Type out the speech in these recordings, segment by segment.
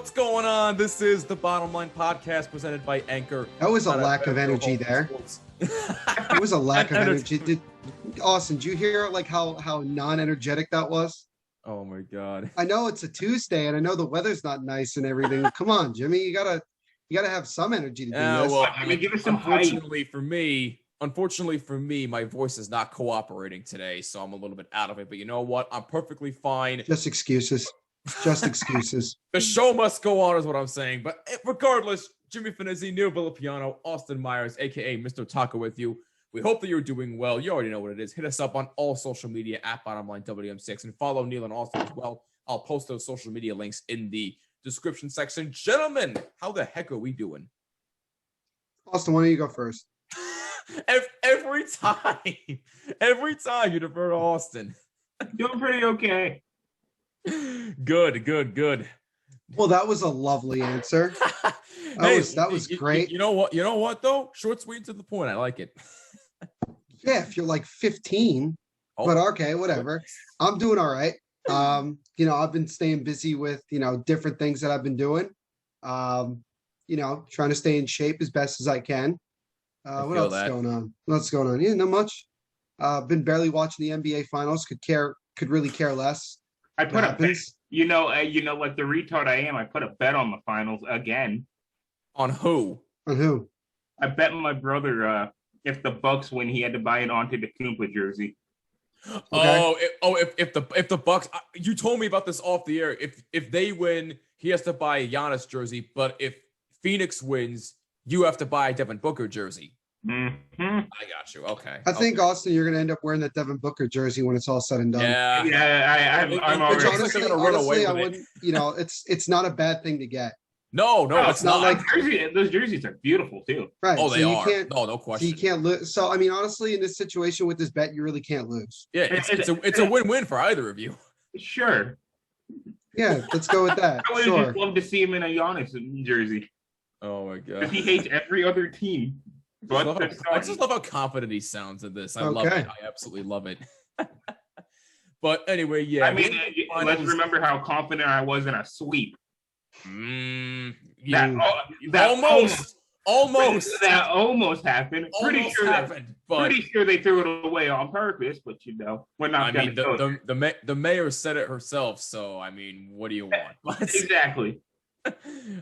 What's going on? This is the Bottom Line Podcast presented by Anchor. That was a lack of energy there. It was a lack of energy. Austin, did you hear like how non-energetic that was? Oh my God. I know it's a Tuesday and I know the weather's not nice and everything. Come on, Jimmy, you gotta have some energy to do this. Well, I mean, give us some unfortunately for me, my voice is not cooperating today, so I'm a little bit out of it. But you know what? I'm perfectly fine. Just excuses. Just excuses. The show must go on is what I'm saying. But regardless, Jimmy Finizzi, Neil Villapiano, Austin Myers, a.k.a. Mr. Taco with you. We hope that you're doing well. You already know what it is. Hit us up on all social media at BottomLineWM6 and follow Neil and Austin as well. I'll post those social media links in the description section. Gentlemen, how the heck are we doing? Austin, why don't you go first? every time you defer to Austin. Doing pretty okay. Good. Well, that was a lovely answer. That was great. You know what though? Short, sweet, to the point. I like it. Yeah, if you're like 15, but okay, whatever. I'm doing all right. I've been staying busy with, different things that I've been doing. Trying to stay in shape as best as I can. What else is going on? What's going on? Yeah, not much. Been barely watching the NBA finals. Could really care less. I put a bet, like the retard I am, I put a bet on the finals again. On who? I bet my brother if the Bucks win, he had to buy an Antetokounmpo jersey. Okay. If the Bucks, you told me about this off the air. If they win, he has to buy a Giannis jersey. But if Phoenix wins, you have to buy a Devin Booker jersey. Mm-hmm. I got you. Okay. I think Austin, you're going to end up wearing that Devin Booker jersey when it's all said and done. Yeah. I'm already. Honestly, I wouldn't. It's not a bad thing to get. No, it's not. Like those jerseys are beautiful too. Right. Oh, they are. No question. So you can't lose. So I mean, honestly, in this situation with this bet, you really can't lose. Yeah, it's a win-win for either of you. Sure. Yeah, let's go with that. I would just love to see him in a Giannis jersey. Oh my God. Because he hates every other team. I just love how confident he sounds in this. I love it. I absolutely love it. But anyway, yeah. I mean, let's remember how confident I was in a sweep. That almost happened. Pretty sure they threw it away on purpose, but we're not. I mean, the mayor said it herself. So I mean, what do you want? Exactly.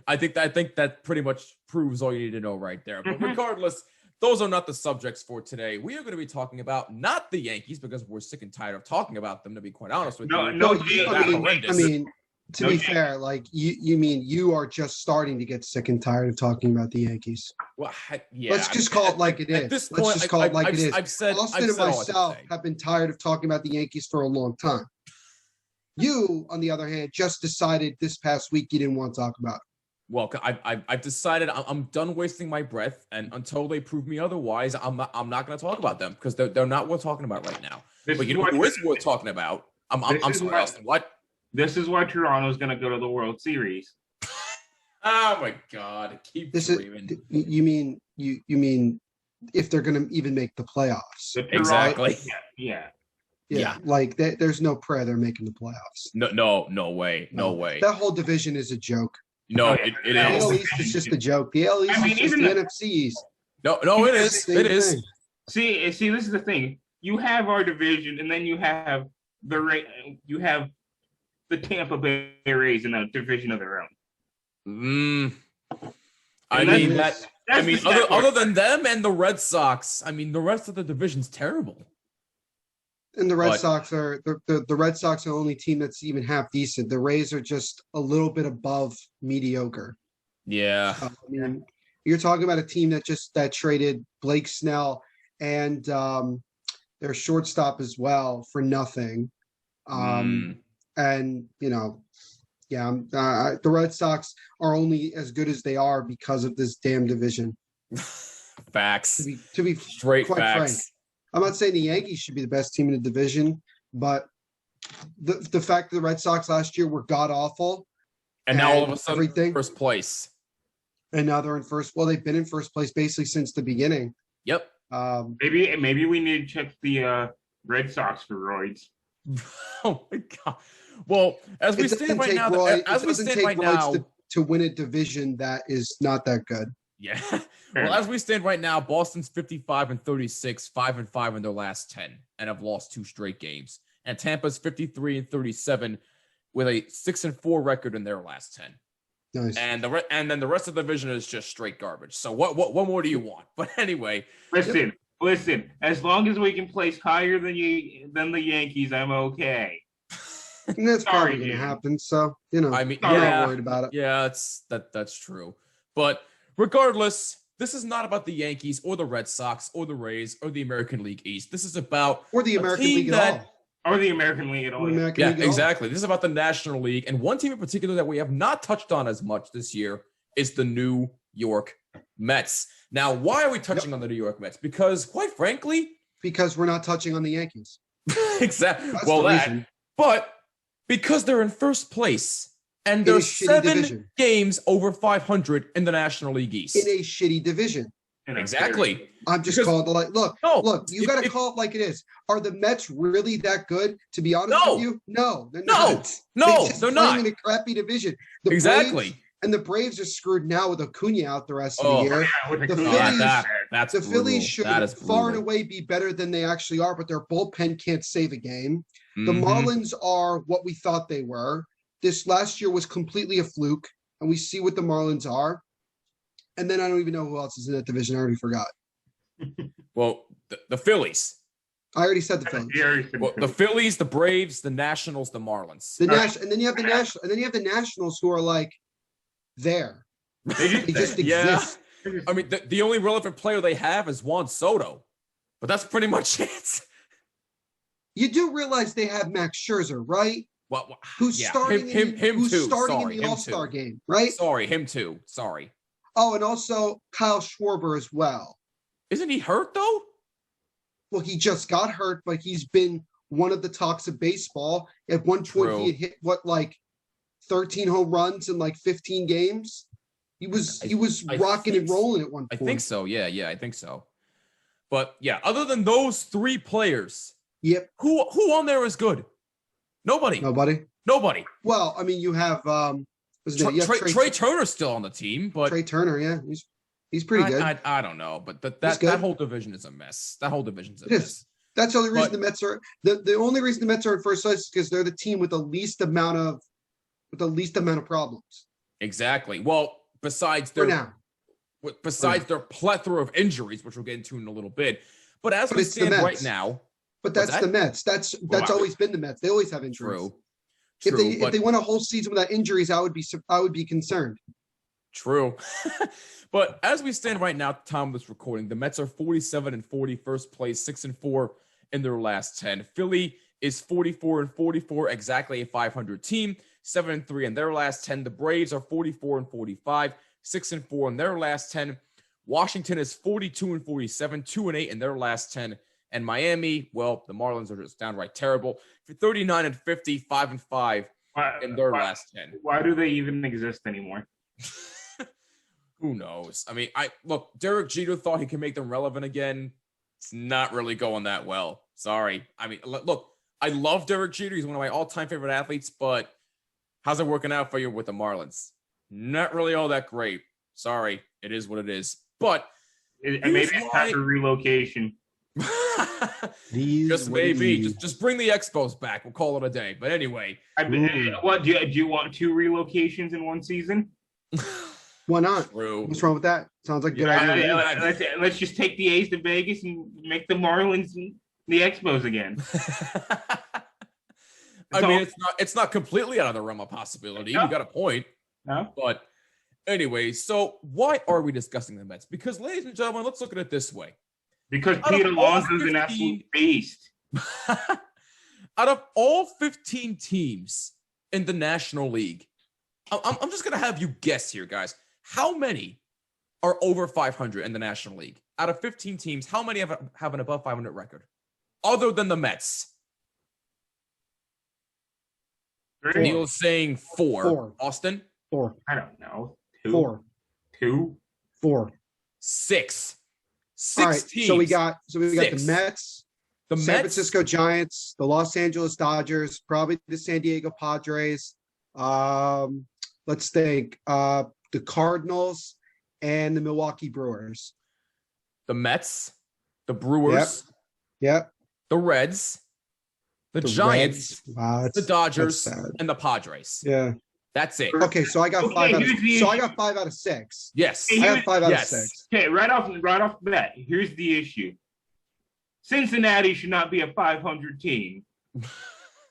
I think that pretty much proves all you need to know right there. But regardless, those are not the subjects for today. We are going to be talking about not the Yankees because we're sick and tired of talking about them, to be quite honest with you. I mean, to be fair, like you mean you are just starting to get sick and tired of talking about the Yankees. Well, yeah. Let's just call it like it is. At this point, Austin and myself have been tired of talking about the Yankees for a long time. You, on the other hand, just decided this past week you didn't want to talk about it. Well, I've decided I'm done wasting my breath, and until they prove me otherwise, I'm not going to talk about them because they're not worth talking about right now. But you know who is worth talking about? I'm sorry, Austin. What? This is why Toronto's going to go to the World Series. Oh my God! Keep dreaming. You mean if they're going to even make the playoffs? Exactly. Yeah. Like there's no prayer they're making the playoffs. No way. That whole division is a joke. No, it is. The AL East is just a joke. The AL East is just the NFC East. No, it is. It is. See, this is the thing. You have our division, and then you have the Tampa Bay Rays in a division of their own. Other than them and the Red Sox, I mean, the rest of the division's terrible. And the Red Sox are the Red Sox are the only team that's even half decent. The Rays are just a little bit above mediocre. Yeah. I mean, you're talking about a team that traded Blake Snell and their shortstop as well for nothing. And the Red Sox are only as good as they are because of this damn division. Facts. To be straight quite facts. frank. I'm not saying the Yankees should be the best team in the division, but the fact that the Red Sox last year were god awful, and now all of a sudden first place, and now they're in first. Well, they've been in first place basically since the beginning. Yep. Maybe we need to check the Red Sox for roids. Oh my God. Well, as we stand right now, to win a division that is not that good. Yeah. Well, as we stand right now, Boston's 55-36, 5-5 in their last 10, and have lost 2 straight games. And Tampa's 53-37 with a 6-4 record in their last 10. Nice. And then the rest of the division is just straight garbage. So what more do you want? But anyway, listen. As long as we can place higher than the Yankees, I'm okay. And that's probably going to happen. So I mean, I'm not worried about it. Yeah, that's true. But regardless, this is not about the Yankees or the Red Sox or the Rays or the American League East. This is about the American League at all. Or the American League at all. Yeah, exactly. This is about the National League. And one team in particular that we have not touched on as much this year is the New York Mets. Now, why are we touching on the New York Mets? Because, quite frankly... Because we're not touching on the Yankees. Exactly. That's well, the reason. But because they're in first place and there's 7 games over 500 in the National League East. In a shitty division. Exactly. I'm just called the look. You got to call it like it is. Are the Mets really that good? To be honest with you, no, they're not. They're not in a crappy division. Exactly. And the Braves are screwed now with Acuna out the rest of the year. The Phillies should far and away be better than they actually are, but their bullpen can't save a game. The Marlins are what we thought they were. This last year was completely a fluke, and we see what the Marlins are. And then I don't even know who else is in that division. I already forgot. Well, the Phillies. I already said the Phillies. Well, the Phillies, the Braves, the Nationals, the Marlins. And then you have the National, and then you have the Nationals who are like there. They just exist. I mean, the only relevant player they have is Juan Soto, but that's pretty much it. You do realize they have Max Scherzer, right? Well, who's starting him in too. in the All-Star game, right? Sorry, him too. Sorry. Oh, and also Kyle Schwarber as well. Isn't he hurt though? Well, he just got hurt, but he's been one of the talks of baseball. At one point, he had hit 13 home runs in 15 games. He was rocking and rolling at one point. I think so. Yeah, I think so. But yeah, other than those 3 players, yep. Who on there is good? Nobody. Well, I mean, you have Trey Turner's still on the team, but Trey Turner, yeah, he's pretty good. I don't know, but that whole division is a mess. That whole division's a mess. That's the only reason the Mets are the only reason the Mets are in first place is because they're the team with the least amount of problems. Exactly. Well, besides their plethora of injuries, which we'll get into in a little bit. But as we stand right now, but that's the Mets. That's always been the Mets. They always have injuries. True. If they went a whole season without injuries, I would be concerned. True. But as we stand right now at the time of this recording, the Mets are 47-40, first place, 6-4 in their last 10. Philly is 44-44, exactly a 500 team, 7-3 in their last 10. The Braves are 44-45, 6-4 in their last 10. Washington is 42-47, 2-8 in their last 10. And Miami, well, the Marlins are just downright terrible. 39-50, 5-5 in their last 10. Why do they even exist anymore? Who knows? I mean, Derek Jeter thought he could make them relevant again. It's not really going that well. Sorry. I mean, look, I love Derek Jeter. He's one of my all-time favorite athletes, but how's it working out for you with the Marlins? Not really all that great. Sorry. It is what it is. But maybe it's time for relocation. Just maybe. Just bring the Expos back. We'll call it a day. But anyway. What do you want 2 relocations in one season? Why not? True. What's wrong with that? Sounds like a good idea. Let's just take the A's to Vegas and make the Marlins the Expos again. I mean, it's not completely out of the realm of possibility. No. You got a point. No. But anyway, so why are we discussing the Mets? Because, ladies and gentlemen, let's look at it this way. Because Pete Alonso is an absolute beast. Out of all 15 teams in the National League, I'm just going to have you guess here, guys. How many are over 500 in the National League? Out of 15 teams, how many have an above 500 record? Other than the Mets. 3. Neil's saying 4. 4. Austin? 4. I don't know. 2. 4. 2. 4. 6. 6 All right, teams. so we got the Mets, the San Francisco Giants, the Los Angeles Dodgers, probably the San Diego Padres. let's think. The Cardinals and the Milwaukee Brewers. The Mets, the Brewers, Yep. the Reds, the Giants, Reds. Wow, the Dodgers, that's sad. and the Padres. Yeah. That's it. Okay, so I got Okay, 5 out of here's the 6. Yes. Hey, I got 5 out of Yes. 6. Okay, right off the bat, here's the issue. Cincinnati should not be a 500 team.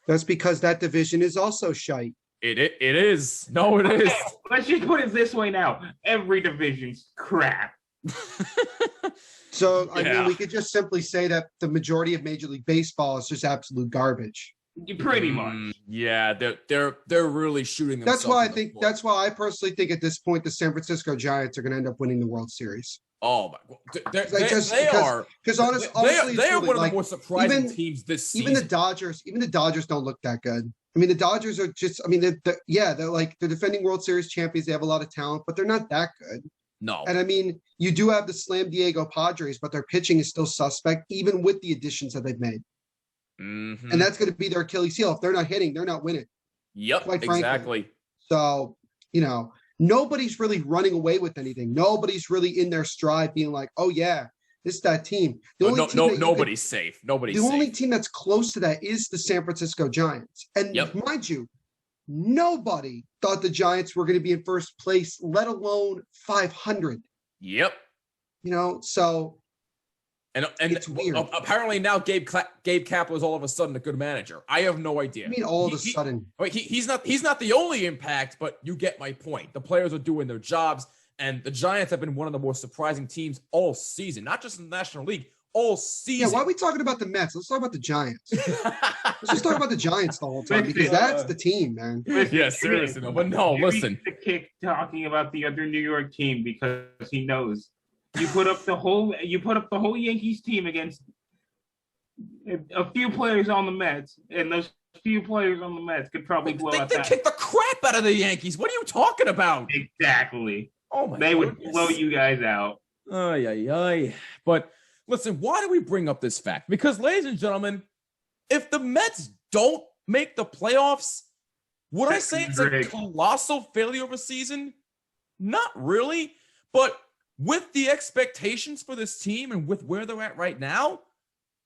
That's because that division is also shite. It is. No, it is. Okay, let's just put it this way now. Every division's crap. So I Yeah. mean, we could just simply say that the majority of Major League Baseball is just absolute garbage. Pretty much. Yeah, they're really shooting themselves. That's why I in the think. foot. That's why I personally think at this point the San Francisco Giants are going to end up winning the World Series. Oh my! They Because are. Because They honestly, are truly, one of like, the more surprising even- teams this season. even the Dodgers don't look that good. I mean, the Dodgers are just. I mean, they're like the defending World Series champions. They have a lot of talent, but they're not that good. No. And I mean, you do have the Slam Diego Padres, but their pitching is still suspect, even with the additions that they've made. Mhm. And that's going to be their Achilles heel. If they're not hitting, they're not winning. Yep. quite frankly. Exactly. So, nobody's really running away with anything. Nobody's really in their stride being like, oh, yeah, this is that team. The only team that you could- Nobody's safe. Nobody's the safe. only team that's close to that is the San Francisco Giants. And Yep. mind you, nobody thought the Giants were going to be in first place, let alone 500. Yep. So And It's weird. apparently now Gabe Kapler is all of a sudden a good manager. I have no idea. I mean, all of a He- sudden, Wait, he's not the only impact, but you get my point. The players are doing their jobs, and the Giants have been one of the more surprising teams all season, not just in the National League, all yeah. season. Why are we talking about the Mets? Let's talk about the Giants. Let's just talk about the Giants the whole time because Listen, that's the team, man. Yeah, seriously, no, but no, Jimmy listen. gets the kick talking about the other New York team because he knows you put up the whole Yankees team against a few players on the Mets, and those few players on the Mets could probably blow out They that. kicked the crap out of the Yankees. What are you talking about? Exactly. Oh my They would goodness. blow you guys out. Ay, ay, ay. But listen, why do we bring up this fact? Because, ladies and gentlemen, if the Mets don't make the playoffs, would I say it's a Great. colossal failure of a season? Not really. But with the expectations for this team and with where they're at right now,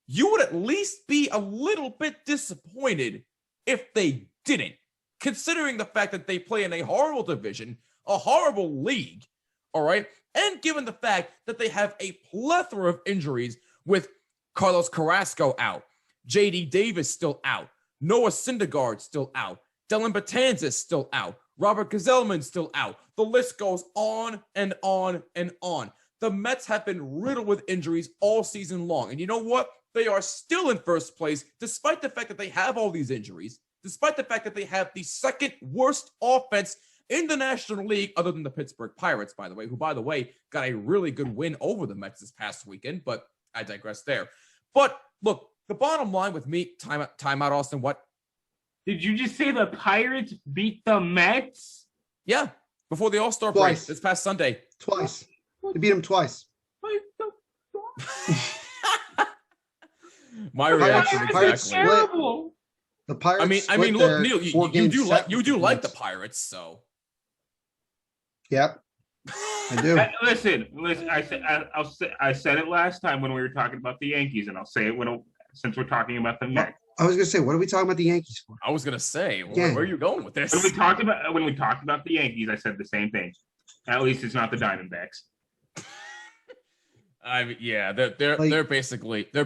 you would at least be a little bit disappointed if they didn't, considering the fact that they play in a horrible division, a horrible league, all right? And given the fact that they have a plethora of injuries with Carlos Carrasco out, JD Davis still out, Noah Syndergaard still out, Dylan Betances still out, Robert Gazelman still out. The list goes on and on and on. The Mets have been riddled with injuries all season long. And you know what? They are still in first place, despite the fact that they have all these injuries, despite the fact that they have the second worst offense in the National League, other than the Pittsburgh Pirates, by the way, who, by the way, got a really good win over the Mets this past weekend, but I digress there. But look, the bottom line with me, time out, Austin, what? Did you just say the Pirates beat the Mets? Yeah, before the All-Star break Twice. this past Sunday. Twice. They beat him twice. My Pirates- reaction Pirates exactly. split. Terrible. The Pirates. I mean, split look, their Neil, you four-game do set like with the the Mets. Pirates, so. Yep, I do. Listen. I said it last time when we were talking about the Yankees, and I'll say it since we're talking about the Mets. I was gonna say, what are we talking about the Yankees for? I was gonna say, Yeah. where are you going with this? When we talked about the Yankees, I said the same thing. At least it's not the Diamondbacks. I mean, yeah, they're basically in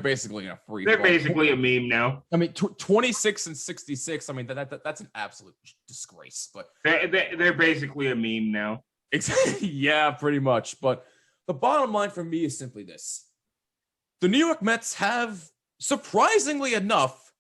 a free. They're fall. basically a meme now. I mean, 26 and 66. I mean, that's an absolute disgrace. But They're basically a meme now. yeah, pretty much. But the bottom line for me is simply this: the New York Mets have, surprisingly enough,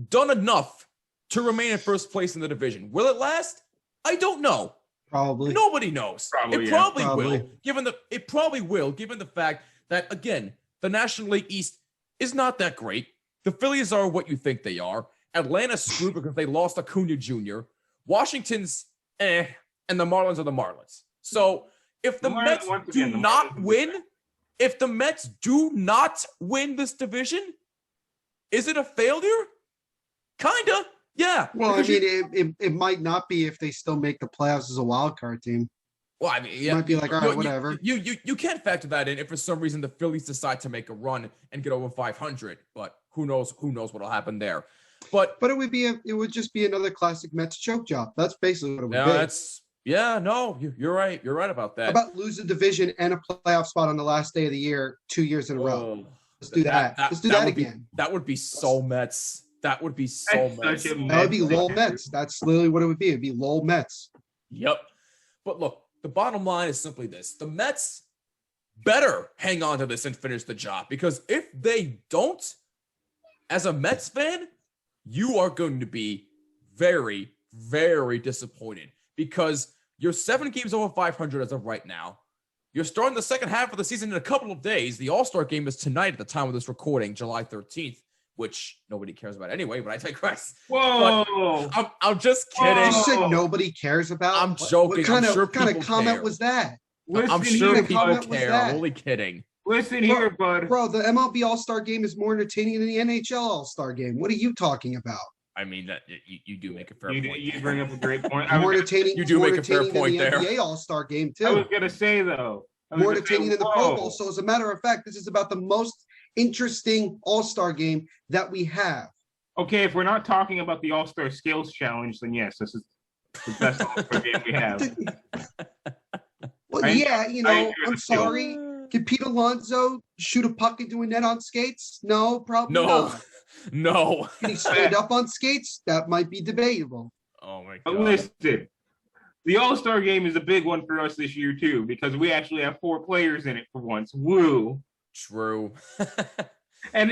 done enough to remain in first place in the division. Will it last? I don't know. Probably. Nobody knows. Probably, It yeah. probably Probably. will. It probably will, given the fact that, again, the National League East is not that great. The Phillies are what you think they are. Atlanta's screwed because they lost Acuna Jr. Washington's and the Marlins are the Marlins. So if the Mets do not win, if the Mets do not win this division, is it a failure? Kinda. Yeah. Well, I because mean, it might not be if they still make the playoffs as a wild card team. well, I mean, yeah, Might be like, all right, whatever. You can't factor that in if for some reason the Phillies decide to make a run and get over 500. But who knows? Who knows what'll happen there? But it would just be another classic Mets choke job. That's basically what it would be. No, you're right. You're right about that. How about lose a division and a playoff spot on the last day of the year 2 years in a row? Let's do that. Let's do that again. That would be so Mets. That would be so Mets. That would be lol Mets. That's literally what it would be. It'd be lol Mets. Yep. But look, the bottom line is simply this: the Mets better hang on to this and finish the job, because if they don't, as a Mets fan, you are going to be very, very disappointed, because you're 7 games over 500 as of right now. You're starting the second half of the season in a couple of days. The All-Star game is tonight at the time of this recording, July 13th, which nobody cares about anyway, but I digress. Whoa! I'm just kidding. You said nobody cares about? I'm joking. What I'm sure kind of comment care. was that? I'm sure here, people bud. care. I'm only kidding. Listen here, bud. Bro, the MLB All-Star game is more entertaining than the NHL All-Star game. What are you talking about? I mean, that you do make a fair You point. bring up a great point. More entertaining. You do more make a fair entertaining point than the there. NBA All-Star game I was too. gonna say though. More entertaining than the Pro Bowl. So as a matter of fact, this is about the most interesting All-Star game that we have. Okay, if we're not talking about the All-Star Skills Challenge, then yes, this is the best All-Star game we have. Well, I I'm sorry. Can Pete Alonso shoot a puck into a net on skates? No, probably not. No. Can he stand up on skates? That might be debatable. Oh my But god. listen, the All-Star game is a big one for us this year too, because we actually have 4 players in it for once. Woo! True. And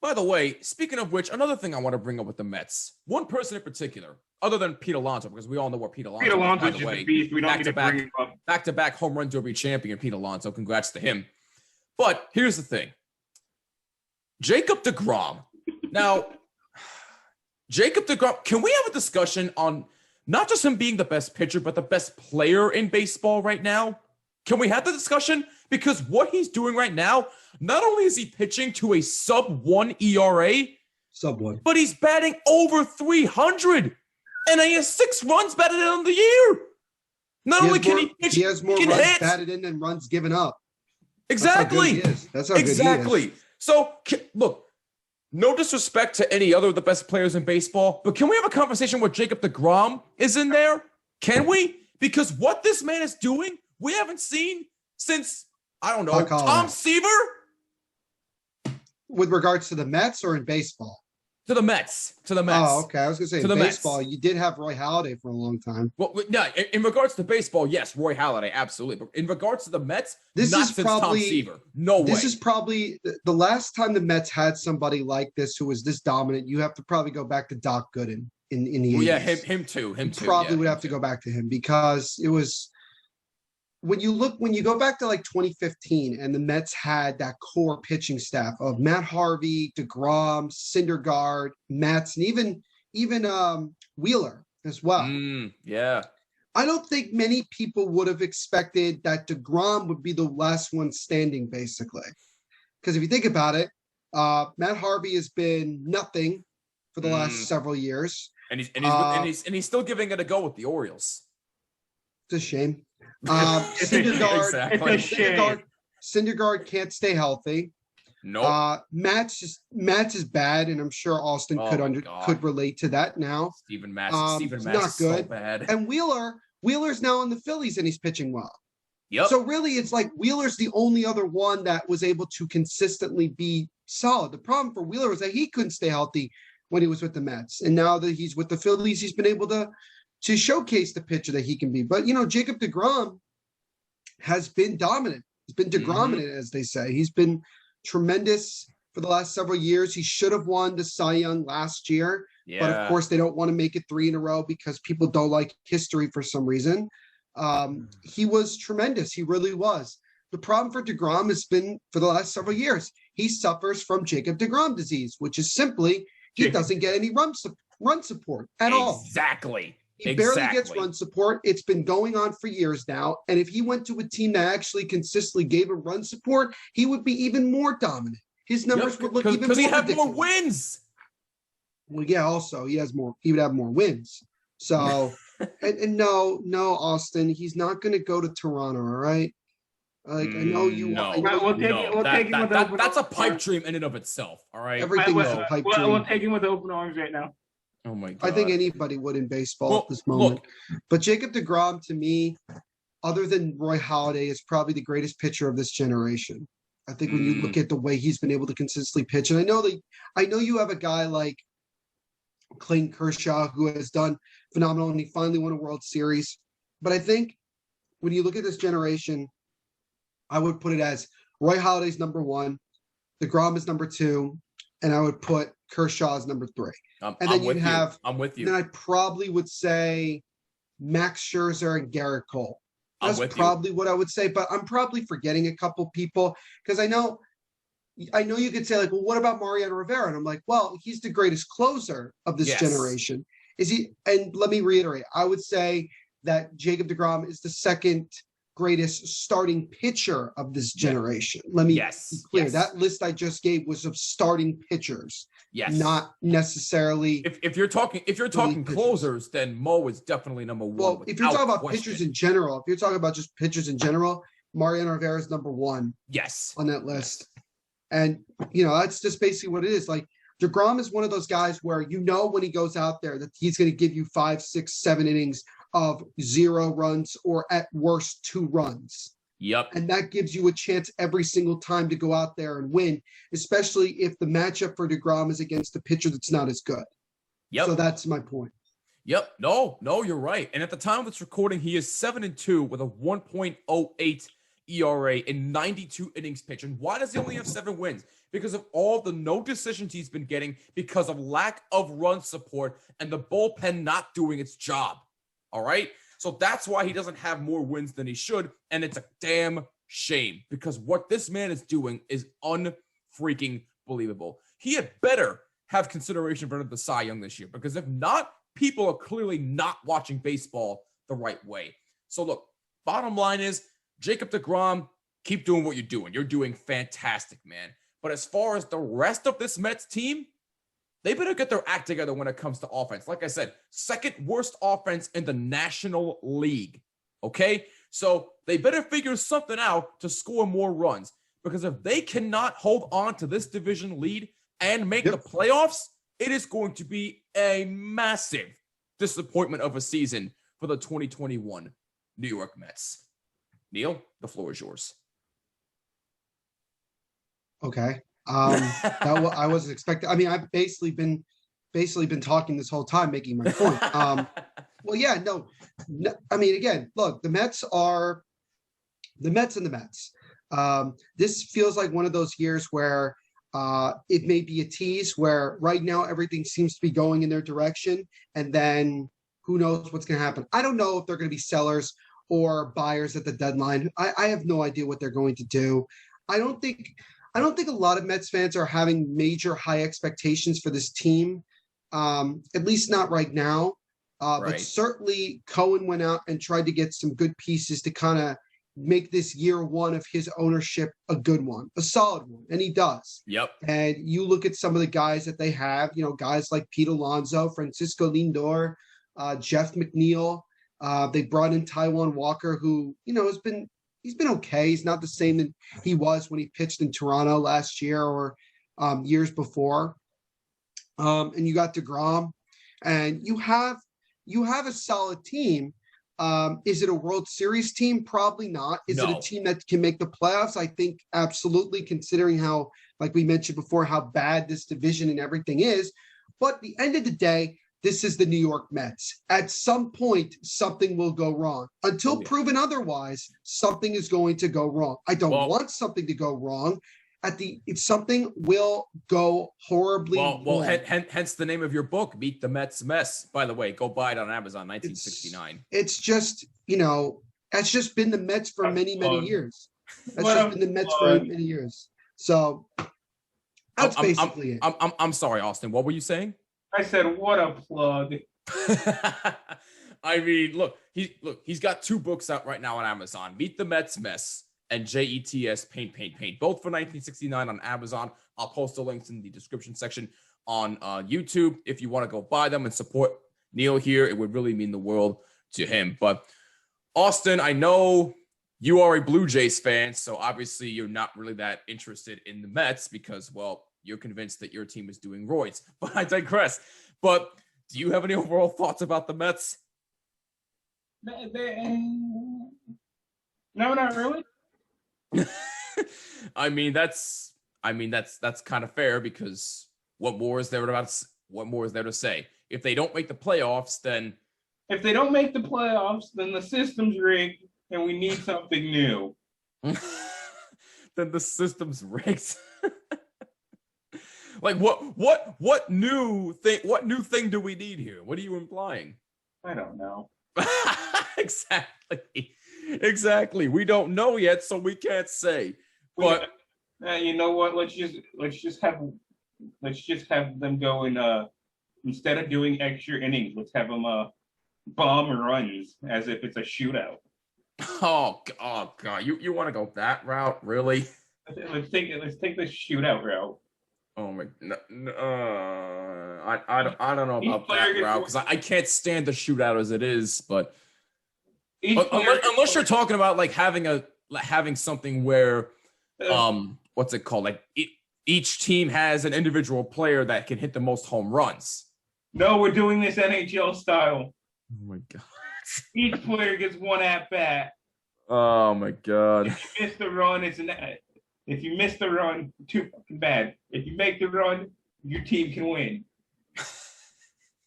by the way, speaking of which, another thing I want to bring up with the Mets. One person in particular, other than Pete Alonso, because we all know what Pete Alonso is, by Alonso's the just way. a beast. We don't need to bring him up. Back-to-back home run derby champion, Pete Alonso. Congrats to him. But here's the thing. Jacob deGrom. Now, Jacob deGrom, can we have a discussion on not just him being the best pitcher, but the best player in baseball right now? Can we have the discussion? Because what he's doing right now, not only is he pitching to a sub-1 ERA, but he's batting over 300. And he has 6 runs batted in on the year. Not only can he pitch, he has more he can runs hit. batted in than runs given up. Exactly. That's how good he is. Exactly. So, look, no disrespect to any other of the best players in baseball, but can we have a conversation where Jacob deGrom is in there? Can we? Because what this man is doing, we haven't seen since, I don't know, Tom Seaver? With regards to the Mets or in baseball? To the Mets. Oh, okay. I was going to say, to in the baseball, Mets. you did have Roy Halladay for a long time. Well, no, in regards to baseball, yes, Roy Halladay, absolutely. But in regards to the Mets, not since Tom Seaver. No way. This is probably the last time the Mets had somebody like this who was this dominant. You have to probably go back to Doc Gooden in the 80s. Yeah, him too. Probably would have to go back to him, because it was when you go back to like 2015 and the Mets had that core pitching staff of Matt Harvey, deGrom, Syndergaard, Matz, and even Wheeler as well. Yeah. I don't think many people would have expected that deGrom would be the last one standing, basically. Because if you think about it, Matt Harvey has been nothing for the last several years. And he's still giving it a go with the Orioles. It's a shame. Syndergaard, Exactly. Syndergaard can't stay healthy. No. Matz is bad, and I'm sure Austin could relate to that now. Steven Matz is not good. So bad. And Wheeler's now in the Phillies, and he's pitching well. Yep. So really, it's like Wheeler's the only other one that was able to consistently be solid. The problem for Wheeler was that he couldn't stay healthy when he was with the Mets, and now that he's with the Phillies, he's been able to showcase the pitcher that he can be. But, Jacob deGrom has been dominant. He's been deGrominant, as they say. He's been tremendous for the last several years. He should have won the Cy Young last year. Yeah. But, of course, they don't want to make it 3 in a row because people don't like history for some reason. He was tremendous. He really was. The problem for deGrom has been, for the last several years, he suffers from Jacob deGrom disease, which is simply he doesn't get any run support at all. Exactly. He barely gets run support. It's been going on for years now. And if he went to a team that actually consistently gave him run support, he would be even more dominant. His numbers would look even more ridiculous. Because he had more wins. Well, yeah, also he would have more wins. So, and no, Austin, he's not going to go to Toronto. All right. Like I know you want. I No, know We'll take no, it. We'll take it with open that's a arms. pipe dream in and of itself. All right. everything is a pipe dream. We'll take him with open arms right now. Oh my god. I think anybody would in baseball Well, at this moment. look, But Jacob deGrom, to me, other than Roy Halladay, is probably the greatest pitcher of this generation. I think when you look at the way he's been able to consistently pitch, and I know you have a guy like Clayton Kershaw who has done phenomenal, and he finally won a World Series. But I think when you look at this generation, I would put it as Roy Halladay's number one, deGrom is number two, and I would put Kershaw as number three. And then I'm you'd have, I'm with you. then I probably would say Max Scherzer and Garrett Cole. I'm That's with probably what I would say, but I'm probably forgetting a couple people because I know you could say like, well, what about Mariano Rivera? And I'm like, well, he's the greatest closer of this Yes. generation. Is he? And let me reiterate, I would say that Jacob deGrom is the second greatest starting pitcher of this generation. Let me be clear. Yes. That list I just gave was of starting pitchers, Yes. not necessarily. If you're talking pitchers. closers, then Mo is definitely number one. Well, if you're without talking about question. pitchers in general, if you're talking about just pitchers in general, Mariano Rivera is number one Yes. on that list. And, that's just basically what it is. Like, deGrom is one of those guys where when he goes out there that he's going to give you 5, 6, 7 innings of 0 runs or at worst 2 runs. Yep. And that gives you a chance every single time to go out there and win, especially if the matchup for deGrom is against a pitcher that's not as good. Yep. So that's my point. Yep. No, you're right. And at the time of this recording, he is 7-2 with a 1.08 ERA in 92 innings pitched. And why does he only have 7 wins? Because of all the no decisions he's been getting because of lack of run support and the bullpen not doing its job. All right. So that's why he doesn't have more wins than he should. And it's a damn shame because what this man is doing is unfreaking believable. He had better have consideration for the Cy Young this year because if not, people are clearly not watching baseball the right way. So look, bottom line is Jacob deGrom, keep doing what you're doing. You're doing fantastic, man. But as far as the rest of this Mets team, they better get their act together when it comes to offense. Like I said, second worst offense in the National League. Okay? So they better figure something out to score more runs. Because if they cannot hold on to this division lead and make the playoffs, it is going to be a massive disappointment of a season for the 2021 New York Mets. Neil, the floor is yours. Okay. I wasn't expecting. I mean, I've basically been talking this whole time, making my point. Well, yeah, no. I mean, again, look, the Mets are the Mets and the Mets. This feels like one of those years where it may be a tease where right now everything seems to be going in their direction, and then who knows what's going to happen. I don't know if they're going to be sellers or buyers at the deadline. I have no idea what they're going to do. I don't think a lot of Mets fans are having major high expectations for this team, at least not right now. But certainly Cohen went out and tried to get some good pieces to kind of make this year one of his ownership a good one, a solid one, and he does. Yep. And you look at some of the guys that they have, guys like Pete Alonso, Francisco Lindor, Jeff McNeil. They brought in Taijuan Walker, who he's been okay. He's not the same that he was when he pitched in Toronto last year or years before. And you got deGrom, and you have a solid team. Is it a World Series team? Probably not. Is it a team that can make the playoffs? I think absolutely, considering how, like we mentioned before, how bad this division and everything is. But at the end of the day, this is the New York Mets. At some point, something will go wrong. Until proven otherwise, something is going to go wrong. I don't want something to go wrong. Something will go horribly wrong. Hence the name of your book, Meet the Mets Mess. By the way, go buy it on Amazon, 1969. It's just, that's just been the Mets for many, many years. That's just been the Mets for many years. So that's basically it. I'm sorry, Austin. What were you saying? I said, what a plug. I mean, look, he's got 2 books out right now on Amazon, Meet the Mets Mess and JETS Paint. Both for 1969 on Amazon. I'll post the links in the description section on YouTube. If you want to go buy them and support Neil here, it would really mean the world to him. But Austin, I know you are a Blue Jays fan, so obviously you're not really that interested in the Mets because, well, you're convinced that your team is doing roids. But I digress. But do you have any overall thoughts about the Mets? No, not really. I mean, that's kind of fair because what more is there to say? If they don't make the playoffs, then the system's rigged and we need something new. Then the system's rigged. Like what new thing do we need here? What are you implying? I don't know. Exactly. We don't know yet, so we can't say. But you know what? Let's just have them go and instead of doing extra innings, let's have them bomb runs as if it's a shootout. Oh God! You want to go that route, really? Let's take the shootout route. Oh my! I don't know about that route because I can't stand the shootout as it is. But unless you're talking about like having something where what's it called? Like each team has an individual player that can hit the most home runs. No, we're doing this NHL style. Oh my God! Each player gets one at bat. Oh my God! If you miss the run, if you miss the run, too fucking bad. If you make the run, your team can win.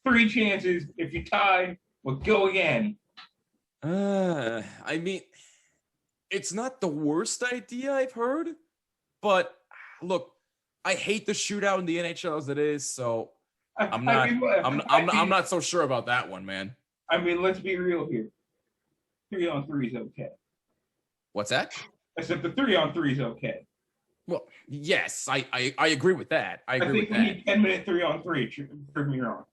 3 chances. If you tie, we'll go again. I mean, it's not the worst idea I've heard, but look, I hate the shootout in the NHL as it is, so I'm not so sure about that one, man. I mean, let's be real here. 3-on-3 is okay. What's that? Except the 3-on-3 is okay. Well, yes, I agree with that. I think we need 10-minute 3-on-3. Prove me wrong.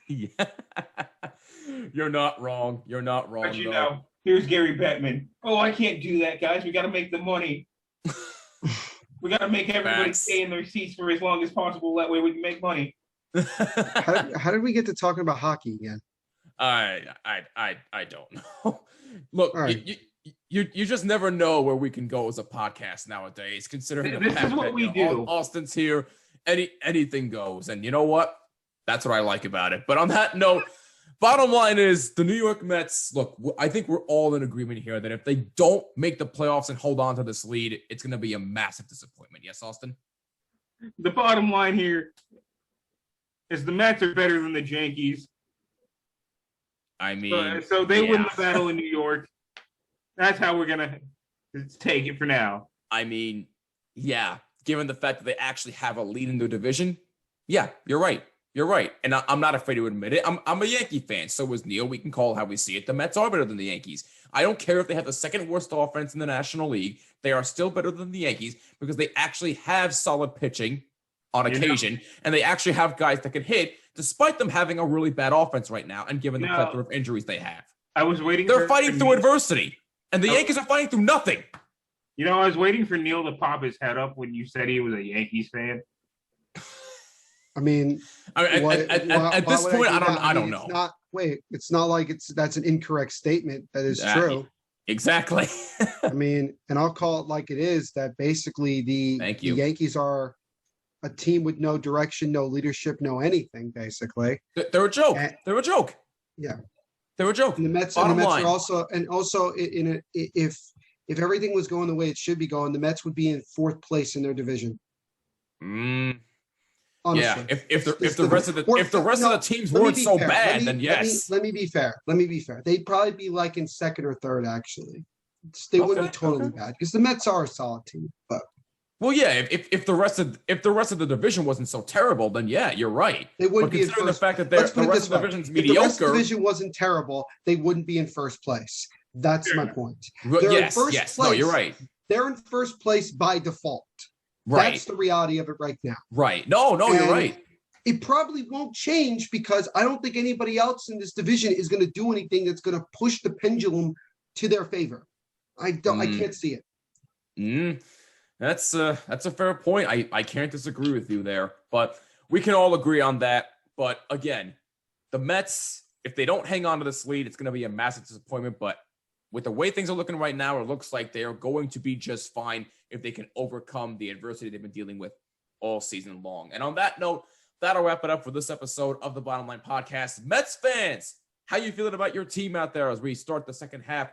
Yeah. You're not wrong. But you know, here's Gary Bettman. Oh, I can't do that, guys. We got to make the money. We got to make everybody stay in their seats for as long as possible. That way we can make money. How did we get to talking about hockey again? I don't know. Look, right. You just never know where we can go as a podcast nowadays. Considering this is what we do. Austin's here. Anything goes, and you know what? That's what I like about it. But on that note, bottom line is the New York Mets. Look, I think we're all in agreement here that if they don't make the playoffs and hold on to this lead, it's going to be a massive disappointment. Yes, Austin? The bottom line here is the Mets are better than the Yankees. I mean, so they win the battle in New York. That's how we're going to take it for now. I mean, yeah, given the fact that they actually have a lead in their division, yeah, you're right. You're right. And I'm not afraid to admit it. I'm a Yankee fan. So is Neil. We can call how we see it. The Mets are better than the Yankees. I don't care if they have the second worst offense in the National League. They are still better than the Yankees because they actually have solid pitching on occasion. And they actually have guys that can hit despite them having a really bad offense right now and given the plethora of injuries they have. I was waiting. They're fighting through adversity. And the Yankees are fighting through nothing. You know, I was waiting for Neil to pop his head up when you said he was a Yankees fan. I mean, at this point, I don't know. It's not like that's an incorrect statement. That is true. Exactly. I mean, and I'll call it like it is, that basically the Yankees are a team with no direction, no leadership, no anything, basically. They're a joke. They're a joke. Yeah. They're a joke. And the Mets are also if everything was going the way it should be going, the Mets would be in 4th place in their division. Honestly. Yeah, if the rest of the teams weren't so bad, then yes. Let me be fair. They'd probably be like in 2nd or 3rd, actually. They wouldn't be totally bad because the Mets are a solid team. But well, yeah, if the rest of the division wasn't so terrible, then yeah, you're right. They wouldn't be considering the fact that the rest of the division's mediocre. If the rest of the division wasn't terrible, they wouldn't be in 1st place. That's my point. Yes. No, you're right. They're in 1st place by default. Right. That's the reality of it right now. Right. No, you're right. It probably won't change because I don't think anybody else in this division is going to do anything that's going to push the pendulum to their favor. I can't see it. That's a fair point. I can't disagree with you there, but we can all agree on that. But again, the Mets, if they don't hang on to this lead, it's going to be a massive disappointment. But with the way things are looking right now, it looks like they are going to be just fine if they can overcome the adversity they've been dealing with all season long. And on that note, that'll wrap it up for this episode of the Bottom Line Podcast. Mets fans, how you feeling about your team out there as we start the second half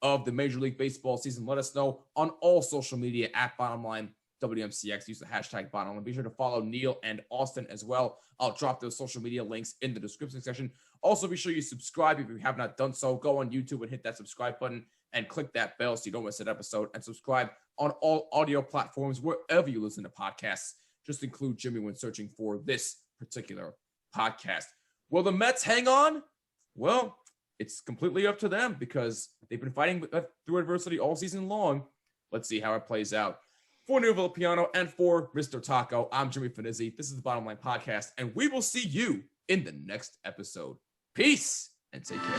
of the Major League Baseball season? Let us know on all social media at Bottomline WMCX. Use the hashtag Bottomline. Be sure to follow Neil and Austin as well. I'll drop those social media links in the description section. Also, be sure you subscribe if you have not done so. Go on YouTube and hit that subscribe button and click that bell so you don't miss an episode. And subscribe on all audio platforms wherever you listen to podcasts. Just include Jimmy when searching for this particular podcast. Will the Mets hang on? Well, it's completely up to them because they've been fighting through adversity all season long. Let's see how it plays out. For Neil Villapiano and for Mr. Taco, I'm Jimmy Finizzi. This is the Bottom Line Podcast, and we will see you in the next episode. Peace and take care.